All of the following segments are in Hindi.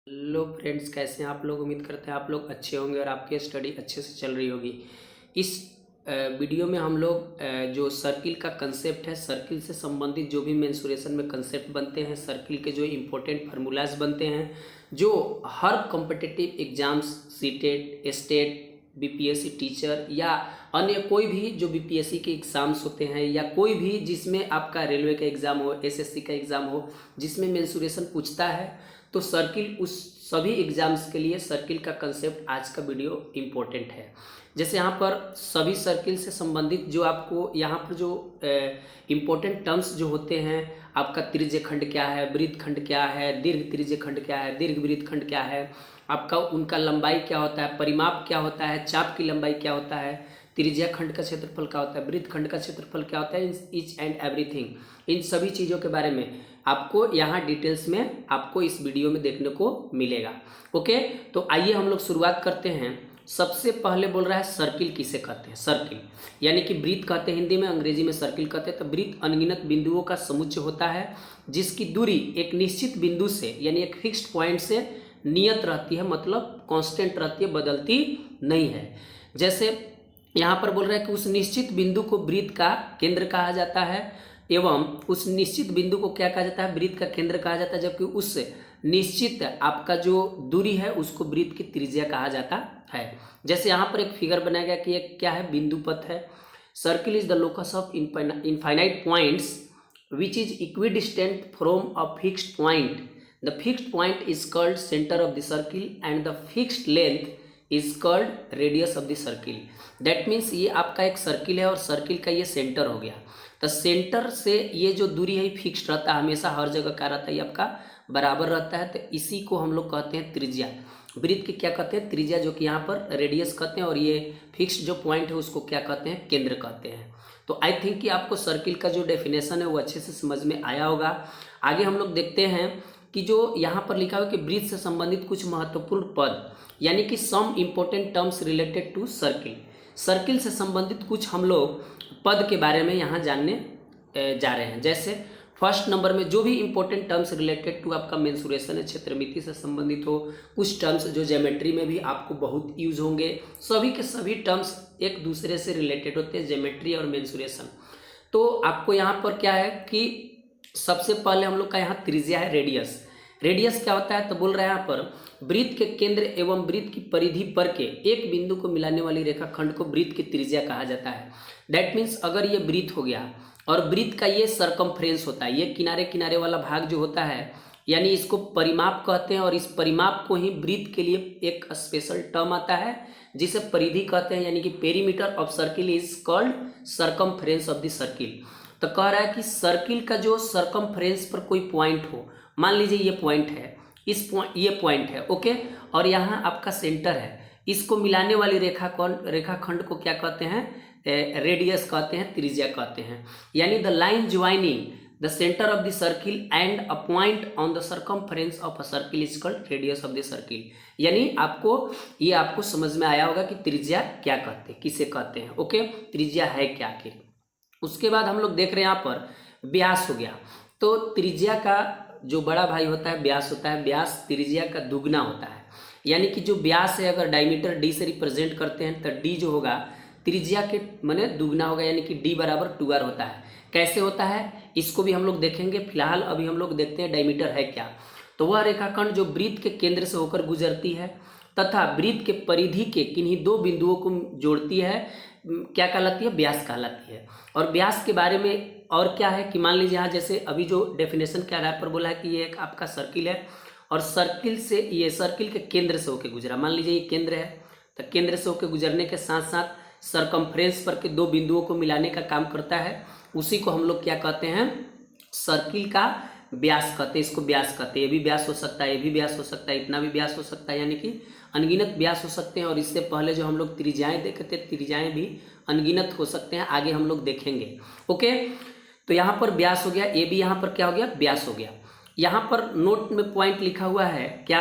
हेलो फ्रेंड्स, कैसे हैं आप लोग। उम्मीद करते हैं आप लोग अच्छे होंगे और आपकी स्टडी अच्छे से चल रही होगी। इस वीडियो में हम लोग जो सर्किल का कंसेप्ट है, सर्किल से संबंधित जो भी मेंसुरेशन में कंसेप्ट बनते हैं, सर्किल के जो इम्पोर्टेंट फार्मूलाज बनते हैं, जो हर competitive exams, CTET, state, BPSC teacher या अन्य कोई भी जो बीपीएससी के एग्ज़ाम्स होते हैं, या कोई भी जिसमें आपका रेलवे का एग्ज़ाम हो, एसएससी का एग्ज़ाम हो, जिसमें मेंसुरेशन पूछता है, तो सर्किल उस सभी एग्जाम्स के लिए सर्किल का कंसेप्ट आज का वीडियो इम्पोर्टेंट है। जैसे यहाँ पर सभी सर्किल से संबंधित जो आपको यहाँ पर जो इम्पोर्टेंट टर्म्स जो होते हैं, आपका त्रिज्य खंड क्या है, वृत्त खंड क्या है, दीर्घ त्रिज्य खंड क्या है, दीर्घ वृत्त खंड क्या है, आपका उनका लंबाई क्या होता है, परिमाप क्या होता है, चाप की लंबाई क्या होता है, त्रिज्या खंड का क्षेत्रफल क्या होता है, वृत्त खंड का क्षेत्रफल क्या होता है, ईच एंड एवरीथिंग, इन सभी चीज़ों के बारे में आपको यहाँ डिटेल्स में आपको इस वीडियो में देखने को मिलेगा। ओके, तो आइए हम लोग शुरुआत करते हैं। सबसे पहले बोल रहा है सर्किल किसे कहते हैं। सर्किल यानी कि वृत्त कहते हैं हिंदी में, अंग्रेजी में सर्किल कहते हैं। तो वृत्त अनगिनत बिंदुओं का समुच्चय होता है जिसकी दूरी एक निश्चित बिंदु से यानी एक फिक्स्ड पॉइंट से नियत रहती है, मतलब कांस्टेंट रहती है, बदलती नहीं है। जैसे यहाँ पर बोल रहा है कि उस निश्चित बिंदु को वृत्त का केंद्र कहा जाता है, एवं उस निश्चित बिंदु को क्या कहा जाता है, वृत्त का केंद्र कहा जाता है। जबकि उस निश्चित आपका जो दूरी है उसको वृत्त की त्रिज्या कहा जाता है। जैसे यहाँ पर एक फिगर बनाया गया कि एक क्या है, बिंदु पथ है। Circle is the locus of infinite points which is equidistant from a fixed point. The fixed point is called centre of the circle and the fixed length is called radius of the circle. That means ये आपका एक सर्किल है और सर्किल का ये सेंटर हो गया। तो सेंटर से ये जो दूरी है फिक्स्ड रहता है, हमेशा हर जगह क्या रहता है, ये आपका बराबर रहता है। तो इसी को हम लोग कहते हैं त्रिज्या। वृत्त की क्या कहते हैं, त्रिज्या, जो कि यहाँ पर रेडियस कहते हैं, और ये फिक्स्ड जो पॉइंट है उसको क्या कहते हैं, केंद्र कहते हैं। तो आई थिंक कि आपको सर्किल का जो डेफिनेशन है वो अच्छे से समझ में आया होगा। आगे हम लोग देखते हैं कि जो यहाँ पर लिखा हुआ कि वृत्त से संबंधित कुछ महत्वपूर्ण पद, यानी कि some important terms related to circle. Circle से संबंधित कुछ हम लोग पद के बारे में यहाँ जानने जा रहे हैं। जैसे फर्स्ट नंबर में जो भी इंपॉर्टेंट टर्म्स रिलेटेड टू आपका मेंसुरेशन है, क्षेत्रमिति से संबंधित हो, कुछ टर्म्स जो ज्योमेट्री में भी आपको बहुत यूज होंगे, सभी के सभी टर्म्स एक दूसरे से रिलेटेड होते हैं, ज्योमेट्री और मेंसुरेशन। तो आपको यहाँ पर क्या है कि सबसे पहले हम लोग का यहाँ त्रिज्या है, रेडियस। रेडियस क्या होता है, तो बोल रहे हैं यहाँ पर वृत्त के केंद्र एवं वृत्त की परिधि पर के एक बिंदु को मिलाने वाली रेखाखंड को वृत्त की त्रिज्या कहा जाता है। दैट मीन्स अगर ये वृत्त हो गया और वृत्त का ये सरकमफ्रेंस होता है, ये किनारे किनारे वाला भाग जो होता है, यानी इसको परिमाप कहते हैं। और इस परिमाप को ही वृत्त के लिए एक स्पेशल टर्म आता है जिसे परिधि कहते हैं, यानी कि perimeter of circle is called circumference of the circle. तो कह रहा है कि सर्किल का जो सरकमफ्रेंस पर कोई पॉइंट हो, मान लीजिए ये पॉइंट है, ये पॉइंट है, ओके, और यहाँ आपका सेंटर है, इसको मिलाने वाली रेखाखंड को क्या कहते हैं, रेडियस कहते हैं, त्रिज्या कहते हैं। यानी the line joining the centre of the circle and a point on the circumference of a circle is called radius of the circle. यानी आपको समझ में आया होगा कि त्रिज्या क्या कहते हैं, किसे कहते हैं। ओके, त्रिज्या है क्या आखिर। उसके बाद हम लोग देख रहे हैं यहाँ पर व्यास हो गया। तो त्रिज्या का जो बड़ा भाई होता है व्यास होता है, व्यास त्रिज्या का दुगना होता है। यानी कि जो व्यास है, अगर डायमीटर डी से रिप्रेजेंट करते हैं तो डी जो होगा त्रिज्या के माने दुगना होगा, यानी कि डी बराबर 2r होता है। कैसे होता है इसको भी हम लोग देखेंगे। फिलहाल अभी हम लोग देखते हैं डायमीटर है क्या। तो वह रेखाखंड जो वृत्त के केंद्र से होकर गुजरती है तथा वृत्त के परिधि के किन्हीं दो बिंदुओं को जोड़ती है, क्या कहलाती है, व्यास कहलाती है। और व्यास के बारे में और क्या है कि मान लीजिए यहाँ जैसे अभी जो डेफिनेशन के आधार पर बोला है कि ये एक आपका सर्किल है और सर्किल से ये सर्किल के केंद्र से होकर गुजरा, मान लीजिए ये केंद्र है, तो केंद्र से होकर गुजरने के साथ साथ सरकमफ्रेंस पर के दो बिंदुओं को मिलाने का काम करता है। उसी को हम लोग क्या कहते हैं, सर्किल का व्यास कहते हैं। इसको व्यास कहते हैं। ये भी व्यास हो सकता है, ये भी व्यास हो सकता है, इतना भी व्यास हो सकता है, यानी कि अनगिनत व्यास हो सकते हैं। और इससे पहले जो हम लोग त्रिज्याएं देखे थे, त्रिज्याएं भी अनगिनत हो सकते हैं, आगे हम लोग देखेंगे। ओके, तो यहाँ पर व्यास हो गया, ये भी यहाँ पर क्या हो गया, व्यास हो गया। यहाँ पर नोट में पॉइंट लिखा हुआ है क्या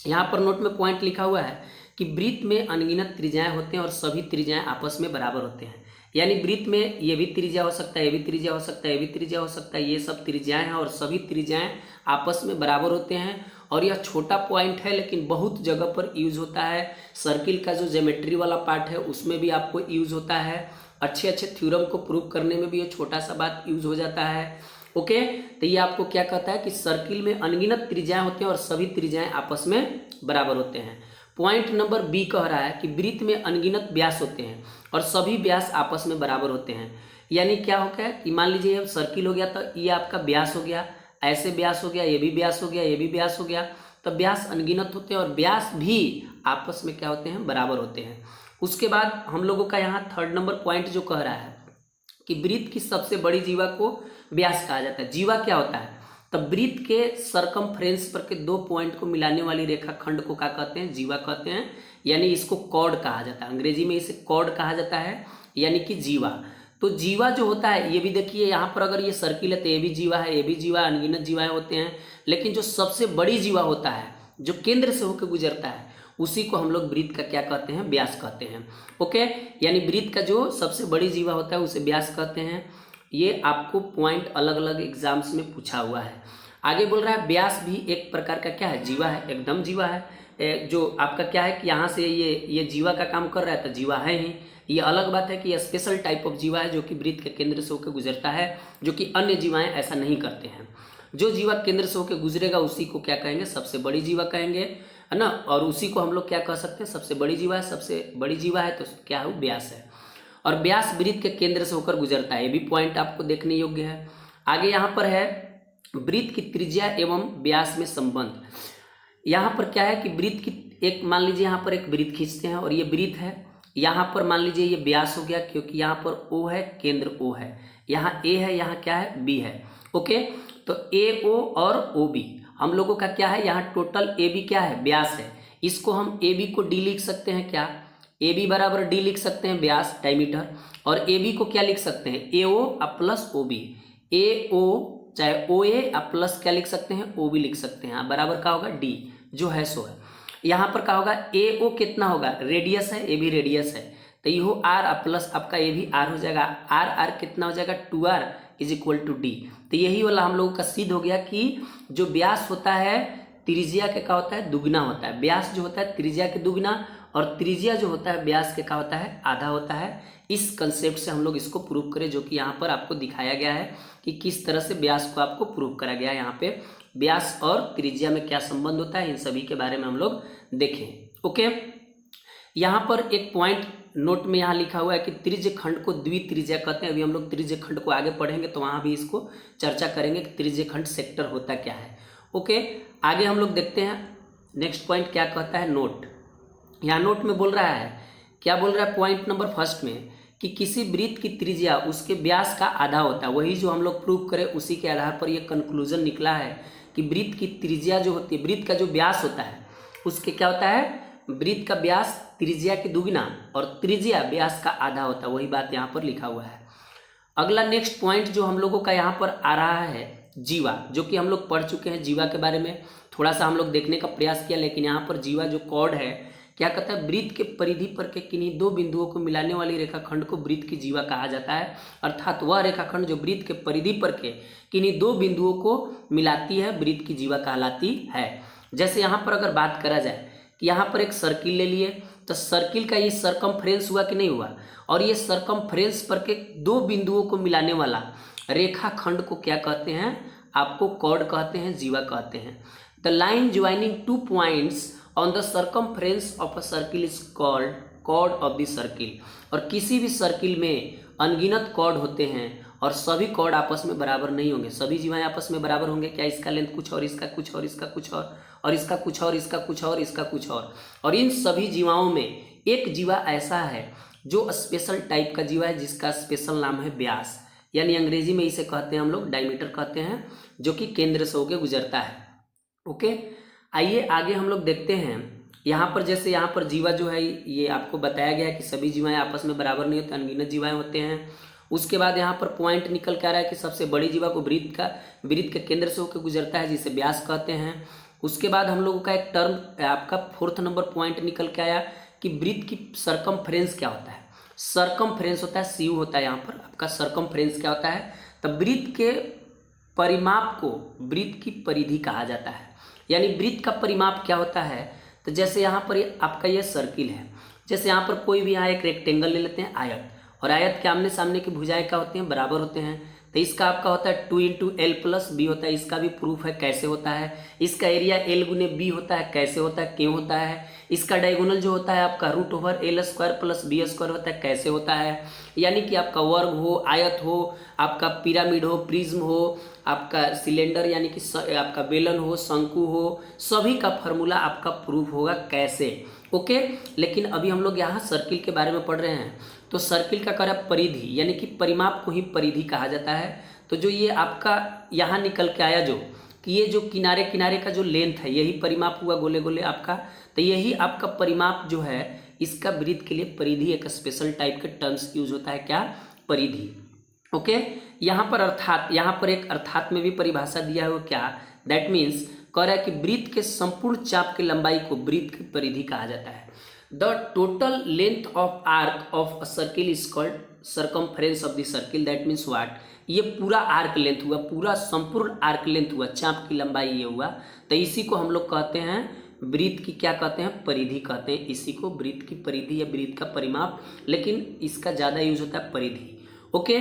यहाँ पर नोट में पॉइंट लिखा हुआ है कि वृत्त में अनगिनत त्रिज्याएं होते हैं और सभी त्रिज्याएं आपस में बराबर होते हैं। यानी वृत्त में ये भी त्रिज्या हो सकता है, ये भी त्रिज्या हो सकता है, ये भी त्रिज्या हो सकता है, ये सब त्रिज्याएं हैं और सभी त्रिज्याएं आपस में बराबर होते हैं। और यह छोटा पॉइंट है लेकिन बहुत जगह पर यूज होता है। सर्किल का जो ज्योमेट्री वाला पार्ट है उसमें भी आपको यूज होता है। अच्छे अच्छे थ्योरम को प्रूव करने में भी ये छोटा सा बात यूज हो जाता है। ओके, तो ये आपको क्या कहता है कि सर्किल में अनगिनत त्रिज्याएं होती हैं और सभी त्रिज्याएं आपस में बराबर होते हैं। पॉइंट नंबर बी कह रहा है कि वृत्त में अनगिनत व्यास होते हैं और सभी व्यास आपस में बराबर होते हैं। यानी क्या हो गया कि मान लीजिए अब सर्किल हो गया तो ये आपका व्यास हो गया, ऐसे व्यास हो गया, ये भी व्यास हो गया, ये भी व्यास हो गया, तो व्यास अनगिनत होते हैं और व्यास भी आपस में क्या होते हैं, बराबर होते हैं। उसके बाद हम लोगों का यहाँ थर्ड नंबर पॉइंट जो कह रहा है कि वृत्त की सबसे बड़ी जीवा को व्यास कहा जाता है। जीवा क्या होता है, तब वृत्त के सरकमफ्रेंस पर के दो पॉइंट को मिलाने वाली रेखा खंड को क्या कहते हैं, जीवा कहते हैं। यानी इसको कॉर्ड कहा जाता है, अंग्रेजी में इसे कॉर्ड कहा जाता है, यानी कि जीवा। तो जीवा जो होता है ये भी देखिए यहाँ पर अगर ये सर्किल है तो ये भी जीवा है, ये भी जीवा, अनगिनत जीवाएं होते हैं। लेकिन जो सबसे बड़ी जीवा होता है जो केंद्र से होकर गुजरता है उसी को हम लोग वृत्त का क्या कहते हैं, व्यास कहते हैं। ओके, यानी वृत्त का जो सबसे बड़ी जीवा होता है उसे व्यास कहते हैं। ये आपको पॉइंट अलग अलग एग्जाम्स में पूछा हुआ है। आगे बोल रहा है व्यास भी एक प्रकार का क्या है, जीवा है, एकदम जीवा है। जो आपका क्या है कि यहाँ से ये जीवा का काम कर रहा है तो जीवा है ही। ये अलग बात है कि यह स्पेशल टाइप ऑफ जीवा है जो कि वृत्त के केंद्र से होकर गुजरता है, जो कि अन्य जीवाएं ऐसा नहीं करते हैं। जो जीवा केंद्र से होकर गुजरेगा उसी को क्या कहेंगे, सबसे बड़ी जीवा कहेंगे, है ना। और उसी को हम लोग क्या कह सकते हैं, सबसे बड़ी जीवा है। सबसे बड़ी जीवा है तो क्या है, व्यास है। और व्यास वृत्त के केंद्र से होकर गुजरता है, ये भी पॉइंट आपको देखने योग्य है। आगे यहाँ पर है वृत्त की त्रिज्या एवं व्यास में संबंध। यहाँ पर क्या है कि वृत्त की एक मान लीजिए यहाँ पर एक वृत्त खींचते हैं और ये वृत्त है, यहाँ पर मान लीजिए ये व्यास हो गया क्योंकि यहाँ पर O है, केंद्र O है, यहाँ A है, यहाँ क्या है, B है। ओके, तो AO और OB हम लोगों का क्या है, यहाँ टोटल AB क्या है, व्यास है। इसको हम AB को D लिख सकते हैं, क्या AB बराबर D लिख सकते हैं, व्यास डायमीटर। और AB को क्या लिख सकते हैं, AO प्लस OB। AO चाहे OA प्लस क्या लिख सकते हैं, OB लिख सकते हैं। बराबर क्या होगा, D जो है सो है। यहाँ पर क्या होगा, AO कितना होगा, रेडियस है, AB रेडियस है, तो ये R प्लस आपका ये भी R हो जाएगा। R कितना हो जाएगा, 2R is equal to D। तो यही वाला हम लोगों का सिद्ध हो गया कि जो व्यास होता है त्रिज्या के क्या होता है, दुगना होता है। व्यास जो होता है त्रिज्या के दुगना और त्रिज्या जो होता है व्यास के क्या होता है, आधा होता है। इस कंसेप्ट से हम लोग इसको प्रूव करें, जो कि यहाँ पर आपको दिखाया गया है कि किस तरह से व्यास को आपको प्रूव करा गया है। यहाँ पे व्यास और त्रिज्या में क्या संबंध होता है, इन सभी के बारे में हम लोग देखें। ओके, यहाँ पर एक पॉइंट नोट में यहाँ लिखा हुआ है कि त्रिज्य खंड को द्वित्रिज्या कहते हैं। अभी हम लोग त्रिज्य खंड को आगे पढ़ेंगे तो वहाँ भी इसको चर्चा करेंगे कि त्रिज्य खंड सेक्टर होता क्या है। ओके, आगे हम लोग देखते हैं नेक्स्ट पॉइंट क्या कहता है, नोट। यहाँ नोट में बोल रहा है, क्या बोल रहा है पॉइंट नंबर फर्स्ट में कि किसी वृत्त की त्रिज्या उसके व्यास का आधा होता है। वही जो हम लोग प्रूव करें उसी के आधार पर यह कंक्लूजन निकला है कि वृत्त की त्रिज्या जो होती है, वृत्त का जो व्यास होता है उसके क्या होता है, वृत्त का व्यास त्रिज्या के दुगना और त्रिज्या व्यास का आधा होता है। वही बात यहाँ पर लिखा हुआ है। अगला नेक्स्ट पॉइंट जो हम लोगों का यहाँ पर आ रहा है, जीवा, जो कि हम लोग पढ़ चुके हैं। जीवा के बारे में थोड़ा सा हम लोग देखने का प्रयास किया, लेकिन यहाँ पर जीवा जो कॉर्ड है क्या कहता है, वृत्त के परिधि पर के किन्हीं दो बिंदुओं को मिलाने वाली रेखाखंड को वृत्त की जीवा कहा जाता है। अर्थात वह रेखाखंड जो वृत्त के परिधि पर के किन्हीं दो बिंदुओं को मिलाती है वृत्त की जीवा कहलाती है। जैसे यहाँ पर अगर बात करा जाए कि यहाँ पर एक सर्किल ले लिए, तो सर्किल का ये सरकमफ्रेंस हुआ कि नहीं हुआ, और ये सरकमफ्रेंस पर के दो बिंदुओं को मिलाने वाला रेखाखंड को क्या कहते हैं, आपको कॉर्ड कहते हैं, जीवा कहते हैं। The line joining two points on the circumference of a circle is called chord of the circle. और किसी भी सर्किल में अनगिनत कॉर्ड होते हैं और सभी कॉर्ड आपस में बराबर नहीं होंगे। सभी जीवाएं आपस में बराबर होंगे क्या, इसका लेंथ कुछ और, इसका कुछ और, इसका कुछ और इसका कुछ और, इसका कुछ और, इसका कुछ और इन सभी जीवाओं में एक जीवा ऐसा है जो स्पेशल टाइप का जीवा है जिसका स्पेशल नाम है व्यास, यानी अंग्रेजी में इसे कहते हैं हम लोग डायमीटर कहते हैं, जो कि केंद्र से होकर गुजरता है। ओके, आइए आगे हम लोग देखते हैं। यहाँ पर जैसे यहाँ पर जीवा जो है ये आपको बताया गया है कि सभी जीवाएं आपस में बराबर नहीं होते, अनगिनत जीवाएं होते हैं। उसके बाद यहाँ पर पॉइंट निकल के आ रहा है कि सबसे बड़ी जीवा को वृत्त के केंद्र से होकर गुजरता है, जिसे व्यास कहते हैं। उसके बाद हम लोगों का एक टर्म आपका फोर्थ नंबर पॉइंट निकल के आया कि वृत्त की सरकमफ्रेंस क्या होता है। सरकमफ्रेंस होता है, सीयू होता है यहाँ पर आपका। सरकमफ्रेंस क्या होता है, तब वृत्त के परिमाप को वृत्त की परिधि कहा जाता है। यानी वृत्त का परिमाप क्या होता है, तो जैसे यहाँ पर आपका ये सर्किल है, जैसे यहाँ पर कोई भी यहाँ एक रेक्टेंगल ले लेते हैं आयत, और आयत के आमने सामने की भुजाएं क्या होती हैं, बराबर होते हैं। तो इसका आपका होता है 2 × L+B होता है, इसका भी प्रूफ है कैसे होता है। इसका एरिया L × B होता है, कैसे होता है, क्यों होता है। इसका डायगोनल जो होता है आपका √L² + B² होता है, कैसे होता है। यानी कि आपका वर्ग हो, आयत हो, आपका पिरामिड हो, प्रिज्म हो, आपका सिलेंडर यानी कि आपका बेलन हो, शंकु हो, सभी का फॉर्मूला आपका प्रूफ होगा कैसे। ओके, लेकिन अभी हम लोग यहाँ सर्किल के बारे में पढ़ रहे हैं। तो सर्किल का कार्य परिधि यानी कि परिमाप को ही परिधि कहा जाता है। तो जो ये आपका यहाँ निकल के आया जो कि ये जो किनारे किनारे का जो लेंथ है यही परिमाप हुआ गोले गोले आपका। तो यही आपका परिमाप जो है, इसका वृत्त के लिए परिधि एक स्पेशल टाइप के टर्म्स यूज होता है, क्या, परिधि। ओके, यहाँ पर अर्थात, यहाँ पर एक अर्थात में भी परिभाषा दिया है, वो क्या, दैट मीन्स कह रहा है कि वृत्त के संपूर्ण चाप की लंबाई को वृत्त की परिधि कहा जाता है। The total length of arc of a circle is called circumference of the circle, that means what, ये पूरा आर्क लेंथ हुआ, पूरा संपूर्ण आर्क लेंथ हुआ, चाप की लंबाई ये हुआ। तो इसी को हम लोग कहते हैं वृत्त की, क्या कहते हैं, परिधि कहते हैं। इसी को वृत्त की परिधि या वृत्त का परिमाप, लेकिन इसका ज़्यादा यूज होता है परिधि। ओके,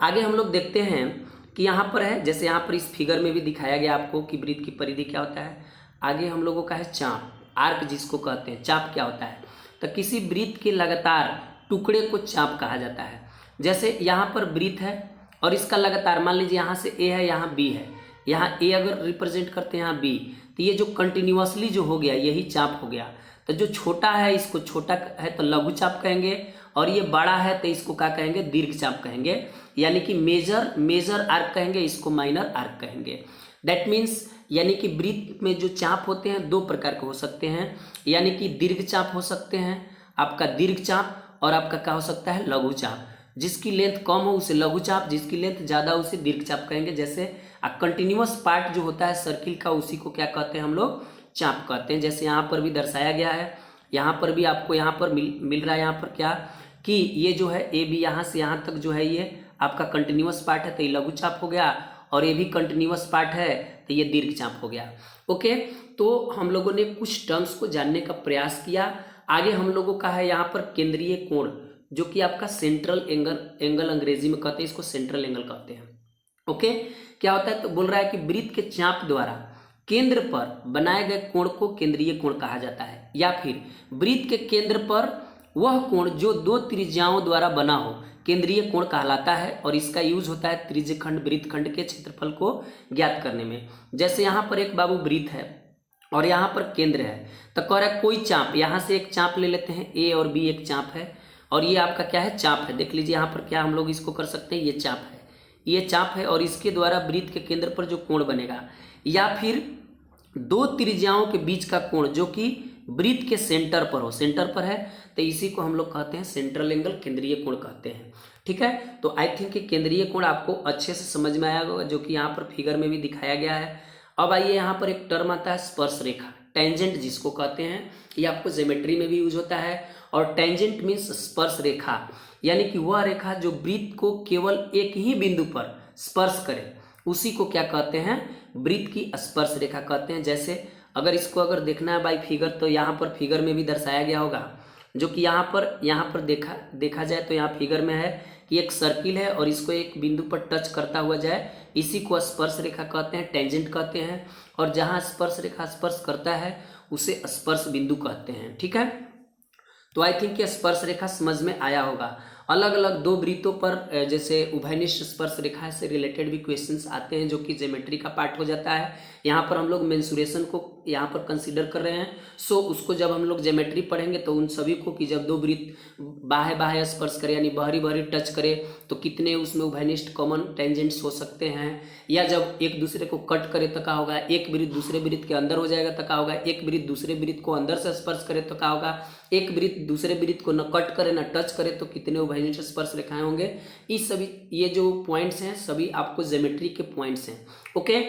आगे हम लोग देखते हैं कि यहाँ पर है, जैसे यहाँ पर इस फिगर में भी दिखाया गया आपको कि वृत्त की परिधि क्या होता है। आगे हम लोगों का है चाप, आर्क जिसको कहते हैं। चाप क्या होता है, तो किसी वृत्त के लगातार टुकड़े को चाप कहा जाता है। जैसे यहाँ पर वृत्त है और इसका लगातार, मान लीजिए यहाँ से ए है, यहाँ बी है, यहाँ ए अगर रिप्रेजेंट करते हैं, यहाँ बी, तो ये जो कंटिन्यूअसली जो हो गया यही चाप हो गया। तो जो छोटा है इसको छोटा है तो लघु चाप कहेंगे, और ये बड़ा है तो इसको क्या कहेंगे, दीर्घ चाप कहेंगे। यानी कि मेजर आर्क कहेंगे, इसको माइनर आर्क कहेंगे। दैट मीन्स यानी कि वृत्त में जो चाप होते हैं दो प्रकार के हो सकते हैं, यानी कि दीर्घ चाप हो सकते हैं, आपका दीर्घ चाप, और आपका क्या हो सकता है, लघु चाप। जिसकी लेंथ कम हो उसे लघु चाप, जिसकी लेंथ ज़्यादा उसे दीर्घ चाप कहेंगे। जैसे कंटिन्यूअस पार्ट जो होता है सर्किल का, उसी को क्या कहते हैं हम लोग, चाप कहते हैं। जैसे यहाँ पर भी दर्शाया गया है, यहाँ पर भी आपको यहाँ पर मिल रहा है, यहाँ पर क्या कि ये जो है ए बी यहाँ से यहाँ तक जो है ये आपका कंटिन्यूअस पार्ट है, तो ये लघु चाप हो गया, और ये भी कंटिन्यूअस पार्ट है तो ये दीर्घ चाप हो गया। ओके, तो हम लोगों ने कुछ टर्म्स को जानने का प्रयास किया। आगे हम लोगों का है यहाँ पर केंद्रीय कोण, जो कि आपका सेंट्रल एंगल अंग्रेजी में कहते हैं, इसको सेंट्रल एंगल कहते हैं। ओके, क्या होता है, तो बोल रहा है कि वृत्त के चाप द्वारा केंद्र पर बनाए गए कोण को केंद्रीय कोण कहा जाता है, या फिर वृत्त के केंद्र पर वह कोण जो दो त्रिज्याओं द्वारा बना हो केंद्रीय कोण कहलाता है। और इसका यूज होता है त्रिज्यखंड वृत्तखंड के क्षेत्रफल को ज्ञात करने में। जैसे यहाँ पर एक बाबू वृत्त है और यहाँ पर केंद्र है, तो कह रहा है कोई चाप, यहाँ से एक चाप ले लेते हैं, ए और बी एक चाप है, और ये आपका क्या है, चाप है। देख लीजिए यहाँ पर क्या हम लोग इसको कर सकते हैं, ये चाप है, ये चाप है, और इसके द्वारा वृत्त के केंद्र पर जो कोण बनेगा, या फिर दो त्रिज्याओं के बीच का कोण जो कि वृत्त के सेंटर पर हो, सेंटर पर है, तो इसी को हम लोग कहते हैं सेंट्रल एंगल, केंद्रीय कोण कहते हैं। ठीक है, तो आई थिंक कि केंद्रीय कोण आपको अच्छे से समझ में आया होगा, जो कि यहाँ पर फिगर में भी दिखाया गया है। अब आइए, यहाँ पर एक टर्म आता है स्पर्श रेखा, टेंजेंट जिसको कहते हैं, ये आपको ज्योमेट्री में भी यूज होता है। और टेंजेंट मीन्स स्पर्श रेखा, यानी कि वह रेखा जो वृत्त को केवल एक ही बिंदु पर स्पर्श करे, उसी को क्या कहते हैं, वृत्त की स्पर्श रेखा कहते हैं। जैसे अगर इसको अगर देखना है बाई फिगर, तो यहाँ पर फिगर में भी दर्शाया गया होगा, जो कि यहाँ पर देखा जाए तो यहाँ फिगर में है कि एक सर्किल है और इसको एक बिंदु पर टच करता हुआ जाए, इसी को स्पर्श रेखा कहते हैं, टेंजेंट कहते हैं। और जहाँ स्पर्श रेखा स्पर्श करता है उसे स्पर्श बिंदु कहते हैं। ठीक है, तो आई थिंक ये स्पर्श रेखा समझ में आया होगा। अलग अलग दो वृत्तों पर जैसे उभयनिष्ठ स्पर्श रेखा से रिलेटेड भी क्वेश्चंस आते हैं, जो कि ज्योमेट्री का पार्ट हो जाता है। यहाँ पर हम लोग मेंसुरेशन को यहाँ पर कंसीडर कर रहे हैं। सो उसको जब हम लोग ज्योमेट्री पढ़ेंगे तो उन सभी को कि जब दो वृत्त बाह्य स्पर्श करे यानी बाहरी टच करे तो कितने उसमें उभयनिष्ठ कॉमन टेंजेंट्स हो सकते हैं, या जब एक दूसरे को कट करे तो क्या होगा, एक वृत्त दूसरे वृत्त के अंदर हो जाएगा तो क्या होगा, एक वृत्त दूसरे वृत्त को अंदर से स्पर्श करे तो क्या होगा, एक वृत्त दूसरे वृत्त को न कट करे न टच करे तो कितने उभयनिष्ठ स्पर्श रेखाएं होंगे। इस सभी ये जो पॉइंट्स हैं सभी आपको ज्योमेट्री के पॉइंट्स हैं। ओके,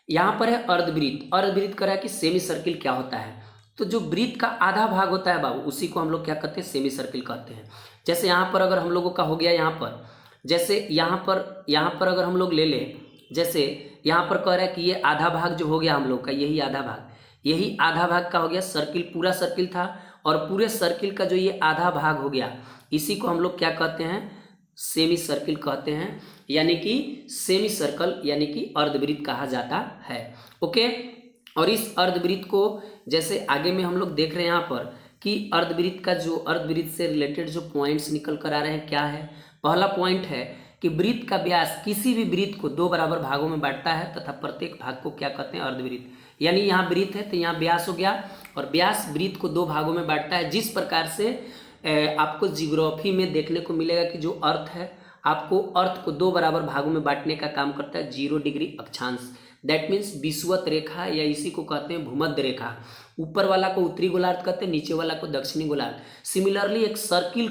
यहाँ पर है अर्धवृत्त। अर्धवृत्त कह रहा है कि सेमी सर्किल क्या होता है, तो जो वृत्त का आधा भाग होता है बाबू, उसी को हम लोग क्या कहते हैं, सेमी सर्किल कहते हैं। जैसे यहाँ पर अगर हम लोगों का हो गया, यहाँ पर जैसे यहाँ पर अगर हम लोग ले लें, जैसे यहाँ पर कह रहा है कि ये आधा भाग जो हो गया हम लोग का, यही आधा भाग का हो गया। सर्किल पूरा सर्किल था और पूरे सर्किल का जो ये आधा भाग हो गया, इसी को हम लोग क्या कहते हैं, सेमी सर्किल कहते हैं, यानी कि सेमी सर्कल यानी कि अर्धवृत्त कहा जाता है। ओके, और इस अर्धवृत्त को जैसे आगे में हम लोग देख रहे हैं यहाँ पर कि अर्धवृत्त से रिलेटेड जो पॉइंट्स निकल कर आ रहे हैं क्या है। पहला पॉइंट है कि वृत्त का व्यास किसी भी वृत्त को 2 बराबर भागों में बांटता है तथा प्रत्येक भाग को क्या कहते हैं, अर्धवृत्त। यानी यहाँ वृत्त है तो यहाँ व्यास हो गया, और व्यास वृत्त को 2 भागों में बांटता है। जिस प्रकार से आपको जियोग्राफी में देखने को मिलेगा कि जो अर्थ है, आपको अर्थ को 2 बराबर भागों में बांटने का काम करता है 0 डिग्री अक्षांश। दैट मीन्स विषुवत रेखा, या इसी को कहते हैं भूमध्य रेखा। ऊपर वाला को उत्तरी गोलार्ध कहते हैं, नीचे वाला को दक्षिणी गोलार्ध। सिमिलरली एक सर्किल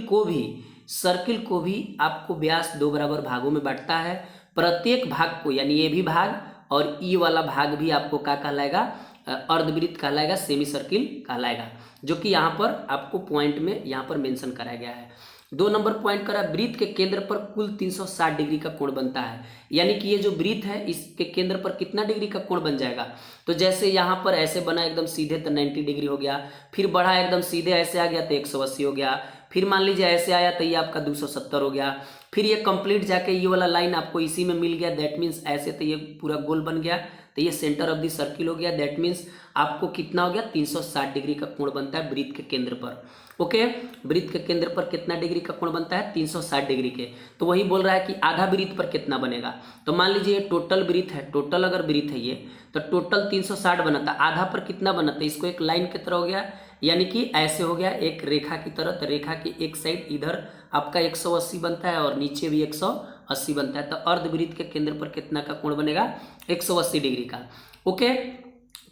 को भी आपको व्यास 2 बराबर भागों में बांटता है। प्रत्येक भाग को, यानी ये भी भाग और ई वाला भाग भी आपको क्या कहलाएगा, अर्धवृत्त कहलाएगा, सेमी सर्किल कहलाएगा, जो कि यहाँ पर आपको पॉइंट में यहाँ पर मेंशन कराया गया है। 2 नंबर पॉइंट करा, वृत्त के केंद्र पर कुल 360 डिग्री का कोण बनता है। यानी कि ये जो वृत्त है इसके केंद्र पर कितना डिग्री का कोण बन जाएगा, तो जैसे यहाँ पर ऐसे बना एकदम सीधे तो 90 डिग्री हो गया, फिर बढ़ा एकदम सीधे ऐसे आ गया तो 180 हो गया, फिर मान लीजिए ऐसे आया तो ये आपका 270 हो गया, फिर ये कंप्लीट जाके ये वाला लाइन आपको इसी में मिल गया। दैट मीन्स ऐसे तो ये पूरा गोल बन गया, तो ये सेंटर ऑफ द सर्किल हो गया। दैट मीन्स आपको कितना हो गया, 360 डिग्री का कोण बनता है वृत्त के केंद्र पर। ओके, वृत्त के केंद्र पर कितना डिग्री का कोण बनता है, 360 डिग्री के। तो वही बोल रहा है कि आधा वृत्त पर कितना बनेगा। तो मान लीजिए ये टोटल वृत्त है, टोटल अगर वृत्त है ये, तो टोटल 360 बनाता, आधा पर कितना बनाता, इसको एक लाइन की तरह हो गया, यानी कि ऐसे हो गया एक रेखा की तरह। तो रेखा की एक साइड इधर आपका 180 बनता है और नीचे भी 180 बनता है। तो अर्धवृत्त के केंद्र पर कितना का कोण बनेगा, 180 डिग्री का। ओके,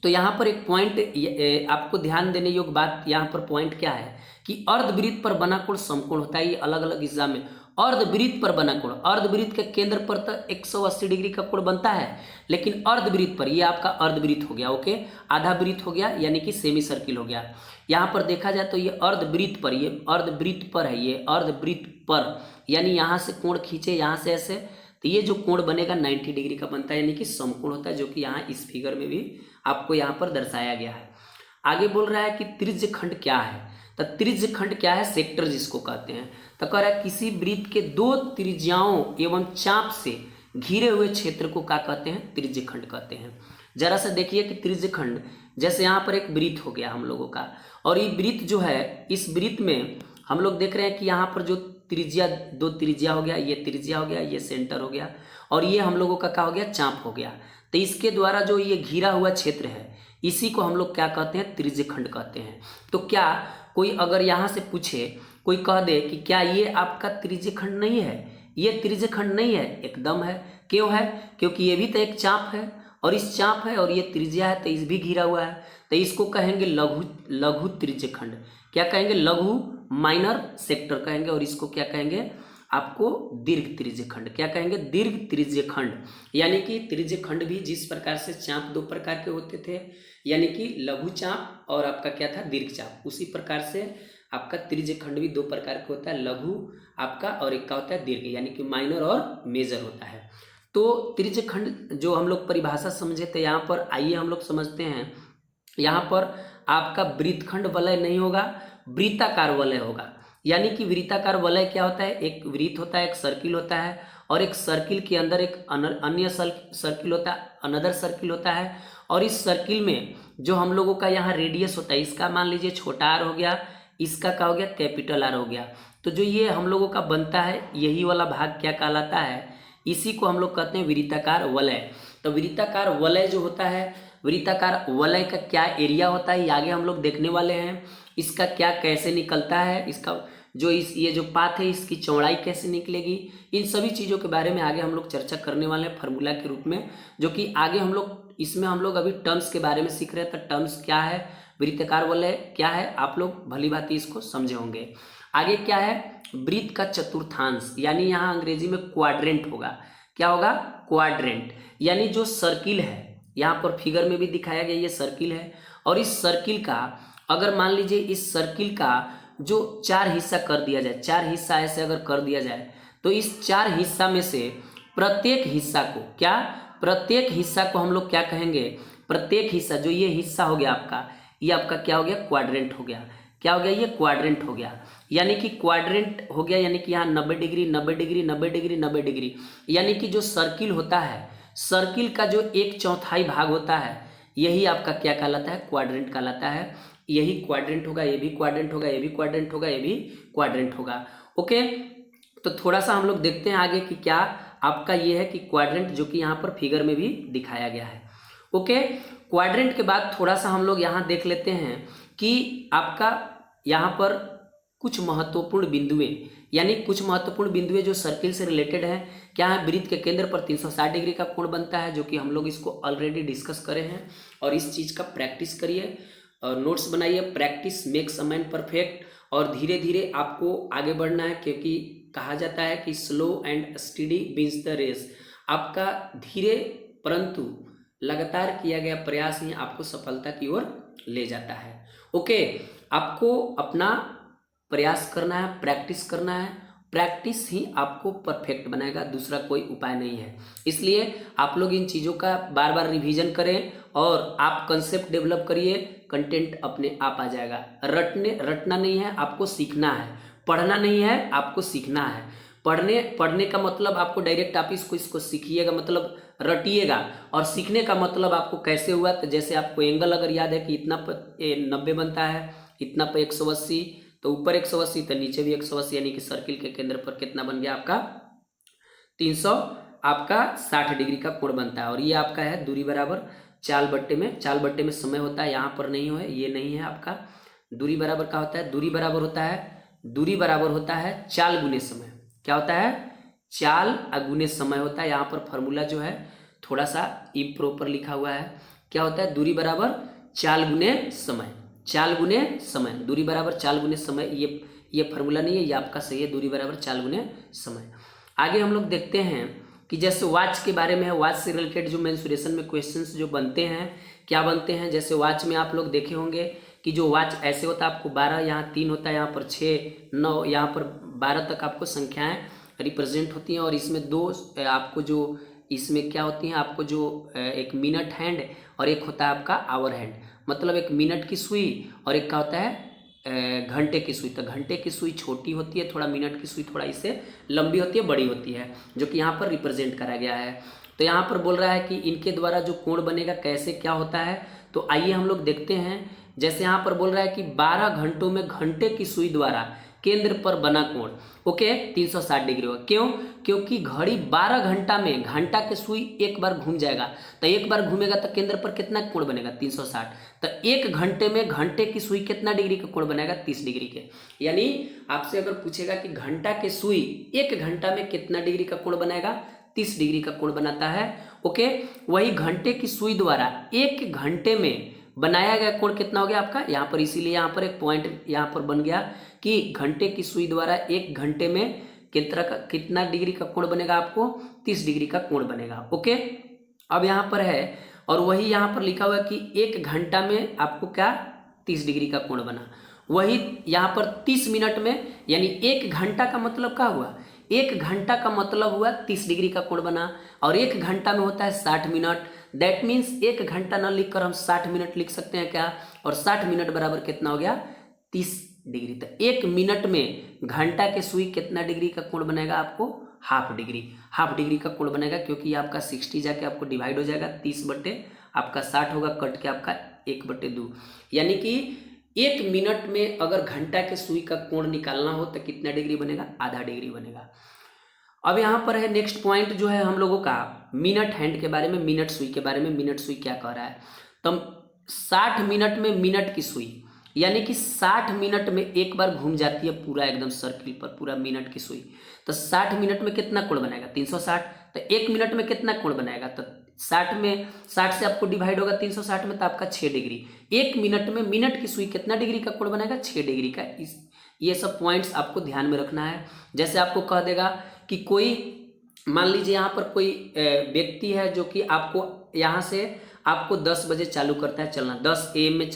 तो यहाँ पर एक पॉइंट आपको ध्यान देने योग्य बात, यहाँ पर पॉइंट क्या है कि अर्धवृत्त पर बना कोण समकोण होता है। ये अलग अलग एग्जाम में अर्धवृत्त पर बना कोण, अर्धवृत्त के केंद्र पर तो 180 डिग्री का कोण बनता है, लेकिन अर्धवृत्त पर, ये आपका अर्धवृत्त हो गया। ओके, आधा वृत्त हो गया, यानी कि सेमी सर्किल हो गया। यहाँ पर देखा जाए तो ये अर्धवृत्त पर, ये अर्धवृत्त पर है, ये अर्धवृत्त पर, यानी यहाँ से कोण खींचे यहाँ से ऐसे, तो ये जो कोण बनेगा 90 डिग्री का बनता है, यानी कि समकोण होता है, जो कि यहाँ इस फिगर में भी आपको यहाँ पर दर्शाया गया है। आगे बोल रहा है कि त्रिज्य खंड क्या है, तो त्रिज्य खंड क्या है, सेक्टर जिसको कहते हैं। तो कह रहा है किसी वृत्त के 2 त्रिज्याओं एवं चाप से घिरे हुए क्षेत्र को क्या कहते हैं, त्रिज्य खंड कहते हैं। जरा सा देखिए कि त्रिज्य खंड, जैसे यहाँ पर एक वृत्त हो गया हम लोगों का, और ये वृत्त जो है, इस वृत्त में हम लोग देख रहे हैं कि यहाँ पर जो त्रिज्या, 2 त्रिज्या हो गया, ये त्रिज्या हो गया, ये सेंटर हो गया, और ये हम लोगों का क्या हो गया, चाप हो गया। तो इसके द्वारा जो ये घिरा हुआ क्षेत्र है, इसी को हम लोग क्या कहते हैं, त्रिज्य खंड कहते हैं। तो क्या कोई अगर यहाँ से पूछे, कोई कह दे कि क्या ये आपका त्रिज्य खंड नहीं है, ये त्रिज्य खंड नहीं है, एकदम है। क्यों है, क्योंकि ये भी तो एक चाप है, और इस चाप है और ये त्रिज्या है, तो इस भी घिरा हुआ है, तो इसको कहेंगे लघु त्रिज्य खंड। क्या कहेंगे, लघु माइनर सेक्टर कहेंगे, और इसको क्या कहेंगे, आपको दीर्घ त्रिज्य खंड। क्या कहेंगे, दीर्घ त्रिज्य खंड। यानी कि त्रिज्य खंड भी जिस प्रकार से चाप 2 प्रकार के होते थे, यानी कि लघु चाप और आपका क्या था, दीर्घ चाप, उसी प्रकार से आपका त्रिज्य खंड भी 2 प्रकार का होता है, लघु आपका और एक का होता है दीर्घ, यानी कि माइनर और मेजर होता है। तो त्रिज्य खंड जो हम लोग परिभाषा समझे थे, यहाँ पर आइए हम लोग समझते हैं। यहाँ पर आपका वृत्तखंड वलय नहीं होगा, वृत्ताकार वलय होगा। यानी कि वृत्ताकार वलय क्या होता है, एक वृत्त होता है, एक सर्किल होता है, और एक सर्किल के अंदर एक अन्य सर्किल होता है, अनदर सर्किल होता है, और इस सर्किल में जो हम लोगों का यहाँ रेडियस होता है, इसका मान लीजिए छोटा आर हो गया, इसका क्या हो गया, कैपिटल आर हो गया। तो जो ये हम लोगों का बनता है, यही वाला भाग क्या कहलाता है, इसी को हम लोग कहते हैं वृत्ताकार वलय। तो वृत्ताकार वलय जो होता है, वृत्ताकार वलय का क्या एरिया होता है, ये आगे हम लोग देखने वाले हैं। इसका क्या कैसे निकलता है, इसका जो ये जो पाथ है, इसकी चौड़ाई कैसे निकलेगी, इन सभी चीज़ों के बारे में आगे हम लोग चर्चा करने वाले हैं फार्मूला के रूप में, जो कि आगे हम लोग इसमें हम लोग अभी टर्म्स के बारे में सीख रहे हैं। तो टर्म्स क्या है, वृत्ताकार वलय क्या है, आप लोग भली भांति इसको समझे होंगे। आगे क्या है, वृत्त का चतुर्थांश, यानी यहाँ अंग्रेजी में क्वाड्रेंट होगा। क्या होगा, क्वाड्रेंट, यानी जो सर्किल है, यहाँ पर फिगर में भी दिखाया गया, ये सर्किल है, और इस सर्किल का अगर मान लीजिए इस सर्किल का जो 4 हिस्सा कर दिया जाए, 4 हिस्सा ऐसे अगर कर दिया जाए, तो इस 4 हिस्सा में से प्रत्येक हिस्सा को क्या, प्रत्येक हिस्सा को हम लोग क्या कहेंगे, प्रत्येक हिस्सा, जो ये हिस्सा हो गया आपका, ये आपका क्या हो गया, क्वाड्रेंट हो गया। क्या हो गया, ये क्वाड्रेंट हो गया। यानी कि क्वाड्रेंट हो गया, यानी कि यहाँ 90 डिग्री 90 डिग्री 90 डिग्री 90 डिग्री, यानी कि जो सर्किल होता है, सर्किल का जो 1/4 भाग होता है, यही आपका क्या कहलाता है, क्वाड्रेंट कहलाता है। यही क्वाड्रेंट होगा, ये भी क्वाड्रेंट होगा, ये भी क्वाड्रेंट होगा, ये भी क्वाड्रेंट होगा। ओके, तो थोड़ा सा हम लोग देखते हैं आगे कि क्या आपका ये है कि क्वाड्रेंट, जो कि यहाँ पर फिगर में भी दिखाया गया है। ओके, क्वाड्रेंट के बाद थोड़ा सा हम लोग यहाँ देख लेते हैं कि आपका यहाँ पर कुछ महत्वपूर्ण बिंदुएं, यानी कुछ महत्वपूर्ण बिंदुएं जो सर्किल से रिलेटेड हैं। क्या है, वृत्त के केंद्र पर 360 डिग्री का कोण बनता है, जो कि हम लोग इसको ऑलरेडी डिस्कस करे हैं। और इस चीज़ का प्रैक्टिस करिए और नोट्स बनाइए। Practice makes a man perfect. और धीरे धीरे आपको आगे बढ़ना है, क्योंकि कहा जाता है कि slow and steady wins the race. आपका धीरे परंतु लगातार किया गया प्रयास ही आपको सफलता की ओर ले जाता है। ओके, आपको अपना प्रयास करना है, प्रैक्टिस करना है। प्रैक्टिस ही आपको परफेक्ट बनाएगा, दूसरा कोई उपाय नहीं है। इसलिए आप लोग इन चीज़ों का बार बार रिवीजन करें और आप कंसेप्ट डेवलप करिए, कंटेंट अपने आप आ जाएगा। रटना नहीं है, आपको सीखना है। पढ़ना नहीं है, आपको सीखना है। पढ़ने का मतलब आपको डायरेक्ट आप इसको सीखिएगा, मतलब रटिएगा। और सीखने का मतलब आपको कैसे हुआ, तो जैसे आपको एंगल अगर याद है कि इतना पर 90 बनता है, इतना पर 180, तो ऊपर 180 तो नीचे भी 180, यानी कि सर्किल के केंद्र पर कितना बन गया आपका 300, आपका 60 डिग्री का कोण बनता है। और ये आपका है दूरी बराबर चाल बट्टे में समय होता है, यहाँ पर नहीं हो, ये नहीं है आपका। दूरी बराबर क्या होता है, दूरी बराबर होता है चाल गुने समय। क्या होता है, चाल अगुने समय होता है। यहाँ पर फॉर्मूला जो है थोड़ा सा इम्प्रॉपर लिखा हुआ है। क्या होता है, दूरी बराबर चाल गुने समय, चाल गुने समय, दूरी बराबर चाल गुने समय। ये फॉर्मूला नहीं है, ये आपका सही है, दूरी बराबर चाल गुने समय। आगे हम लोग देखते हैं कि जैसे वॉच के बारे में है, वॉच से रिलेटेड जो मेंसुरेशन में क्वेश्चंस जो बनते हैं, क्या बनते हैं। जैसे वॉच में आप लोग देखे होंगे कि जो वॉच ऐसे होता है, आपको 12, यहाँ 3 होता है, यहाँ पर 6 9, यहाँ पर 12 तक आपको संख्याएं रिप्रेजेंट होती हैं। और इसमें दो आपको जो इसमें क्या होती हैं, आपको जो एक मिनट हैंड और एक होता है आपका आवर हैंड, मतलब एक मिनट की सुई और एक क्या होता है घंटे की सुई। तो घंटे की सुई छोटी होती है थोड़ा, मिनट की सुई थोड़ा इससे लंबी होती है, बड़ी होती है, जो कि यहाँ पर रिप्रेजेंट करा गया है। तो यहाँ पर बोल रहा है कि इनके द्वारा जो कोण बनेगा कैसे क्या होता है, तो आइए हम लोग देखते हैं। जैसे यहाँ पर बोल रहा है कि 12 घंटों में घंटे की सुई द्वारा केंद्र पर बना कोण ओके 360 डिग्री होगा। क्यों, क्योंकि घड़ी 12 घंटा में घंटा के सुई एक बार घूम जाएगा, तो एक बार घूमेगा तो केंद्र पर कितना कोण बनेगा 360। तो एक घंटे में घंटे की सुई कितना डिग्री का कोण बनेगा 30 डिग्री के। यानी आपसे अगर पूछेगा कि घंटा के सुई एक घंटा में कितना डिग्री का कोण बनाएगा, 30 डिग्री का कोण बनाता है। ओके, वही घंटे की सुई द्वारा एक घंटे में बनाया गया कोण कितना हो गया आपका, यहाँ पर इसीलिए यहाँ पर एक पॉइंट यहाँ पर बन गया कि घंटे की सुई द्वारा एक घंटे में कितना डिग्री का कोण बनेगा, आपको 30 डिग्री का कोण बनेगा। ओके, अब यहाँ पर है और वही यहाँ पर लिखा हुआ है कि एक घंटा में आपको क्या 30 डिग्री का कोण बना, वही यहाँ पर 30 मिनट में, यानी एक घंटा का मतलब क्या हुआ, एक घंटा का मतलब हुआ 30 डिग्री का कोण बना। और एक घंटा में होता है 60 मिनट, दैट मीन्स एक घंटा न लिखकर हम 60 मिनट लिख सकते हैं क्या, और 60 मिनट बराबर कितना हो गया 30 डिग्री। तो एक मिनट में घंटा के सुई कितना डिग्री का कोण बनेगा, आपको हाफ डिग्री का कोण बनेगा, क्योंकि आपका 60 जाके आपको डिवाइड हो जाएगा 30 बटे आपका 60 होगा, कट के आपका 1/2, यानी कि एक मिनट में अगर घंटा के सुई का कोण निकालना हो तो कितना डिग्री बनेगा, आधा डिग्री बनेगा। अब यहाँ पर है नेक्स्ट पॉइंट जो है हम लोगों का मिनट हैंड के बारे में, मिनट सुई के बारे में। मिनट सुई क्या कह रहा है, तो 60 मिनट में मिनट की सुई, यानी कि 60 मिनट में एक बार घूम जाती है पूरा एकदम सर्किल पर पूरा मिनट की सुई। तो 60 मिनट में कितना कोण बनाएगा 360। तो एक मिनट में कितना कोण बनाएगा, तो 60 से आपको डिवाइड होगा 360 में, तो आपका 6 डिग्री। एक मिनट में मिनट की सुई कितना डिग्री का कोण बनाएगा, 6 डिग्री का। ये सब पॉइंट्स आपको ध्यान में रखना है। जैसे आपको कह देगा कि कोई मान लीजिए यहाँ पर कोई व्यक्ति है जो कि आपको यहाँ से आपको 10 बजे चालू करता है चलना, 10 AM में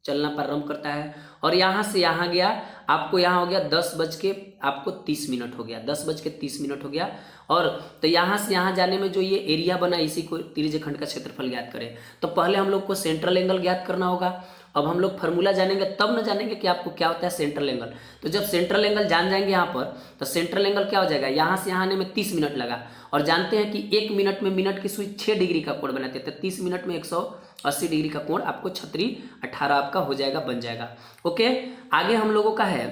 चलना प्रारंभ करता है। और यहाँ से यहाँ गया, आपको यहाँ हो गया 10:30 हो गया, 10:30 हो गया। और तो यहाँ से यहाँ जाने में जो ये एरिया बना, इसी को त्रिज्य खंड का क्षेत्रफल ज्ञात करें। तो पहले हम लोग को सेंट्रल एंगल ज्ञात करना होगा। अब हम लोग फार्मूला जानेंगे तब न जानेंगे कि आपको क्या होता है सेंट्रल एंगल। तो जब सेंट्रल एंगल जान जाएंगे यहाँ पर, तो सेंट्रल एंगल क्या हो जाएगा, यहाँ से यहाँ आने में 30 मिनट लगा। और जानते हैं कि 1 मिनट में मिनट की सुई 6 डिग्री का कोण बनाते हैं, तो 30 मिनट में 180 डिग्री का कोण आपको 18 आपका हो जाएगा, बन जाएगा। ओके, आगे हम लोगों का है,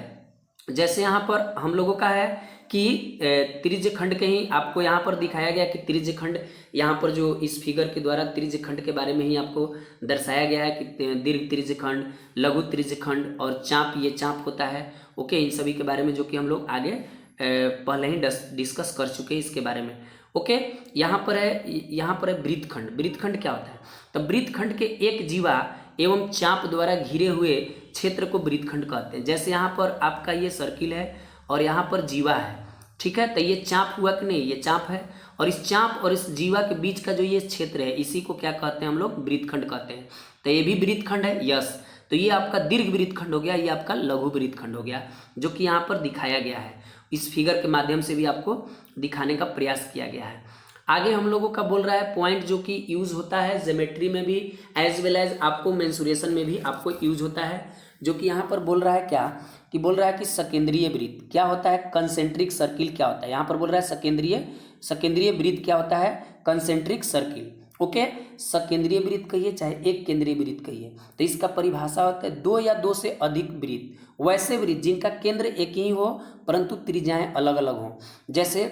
जैसे यहाँ पर हम लोगों का है कि त्रिज्य खंड के ही आपको यहाँ पर दिखाया गया कि त्रिज्य खंड, यहाँ पर जो इस फिगर के द्वारा त्रिज्य खंड के बारे में ही आपको दर्शाया गया है कि दीर्घ त्रिज्य खंड, लघु त्रिज्य खंड और चाप, ये चाप होता है। ओके, इन सभी के बारे में जो कि हम लोग आगे पहले ही डिस्कस कर चुके हैं इसके बारे में। ओके, यहाँ पर है वृत्तखंड। वृत्तखंड क्या होता है, तो वृत्तखंड के एक जीवा एवं चाप द्वारा घिरे हुए क्षेत्र को वृत्तखंड कहते हैं। जैसे यहाँ पर आपका ये सर्किल है और यहाँ पर जीवा है, ठीक है, तो ये चाप हुआ कि नहीं, ये चाप है। और इस चाप और इस जीवा के बीच का जो ये क्षेत्र है, इसी को क्या कहते हैं हम लोग, वृत्तखंड कहते हैं। तो ये भी वृत्तखंड है, यस। तो ये आपका दीर्घ वृत्तखंड हो गया, ये आपका लघु वृत्तखंड हो गया, जो कि यहाँ पर दिखाया गया है। इस फिगर के माध्यम से भी आपको दिखाने का प्रयास किया गया है। आगे हम लोगों का बोल रहा है पॉइंट जो कि यूज होता है ज्योमेट्री में भी एज वेल एज आपको मेंसुरेशन में भी आपको यूज होता है, जो कि यहाँ पर बोल रहा है क्या, कि बोल रहा है कि सकेंद्रीय वृत्त क्या होता है, कंसेंट्रिक सर्किल क्या होता है। यहाँ पर बोल रहा है सकेंद्रीय वृत्त क्या होता है, कंसेंट्रिक सर्किल। ओके, सकेंद्रीय वृत्त कहिए चाहे एक केंद्रीय वृत्त कहिए, तो इसका परिभाषा होता है 2 या 2 से अधिक वृत्त, वैसे वृत्त जिनका केंद्र एक ही हो परंतु त्रिज्याएं अलग अलग हों। जैसे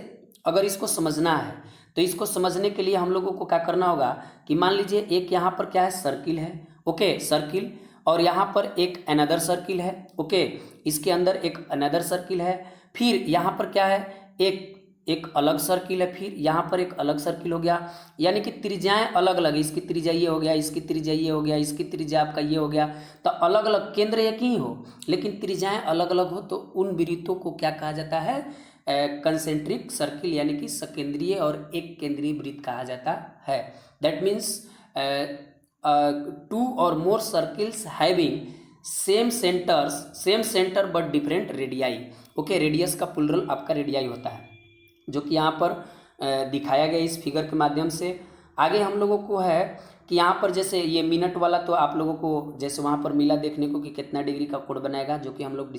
अगर इसको समझना है तो इसको समझने के लिए हम लोगों को क्या करना होगा कि मान लीजिए एक यहाँ पर क्या है, सर्किल है। ओके, सर्किल, और यहाँ पर एक अनदर सर्किल है। ओके, इसके अंदर एक अनदर सर्किल है, फिर यहाँ पर क्या है, एक अलग सर्किल है, फिर यहाँ पर एक अलग सर्किल हो गया। यानी कि त्रिज्याएं अलग अलग, इसकी त्रिज्या ये हो गया, इसकी त्रिज्या ये हो गया, इसकी त्रिज्या आपका ये हो गया। तो अलग अलग, केंद्र एक ही हो लेकिन त्रिज्याएं अलग अलग हो, तो उन वृत्तों को क्या कहा जाता है, कंसेंट्रिक सर्किल, यानी कि सकेंद्रीय और एक केंद्रीय वृत्त कहा जाता है। That means 2 or more circles having same centre but different radii. Okay, radius का प्लुरल आपका रेडियाई होता है, जो कि यहाँ पर दिखाया गया इस फिगर के माध्यम से। आगे हम लोगों को है कि यहाँ पर जैसे ये मिनट वाला, तो आप लोगों को जैसे वहाँ पर मिला देखने को कि कितना डिग्री का कोण बनाएगा, जो कि हम लोग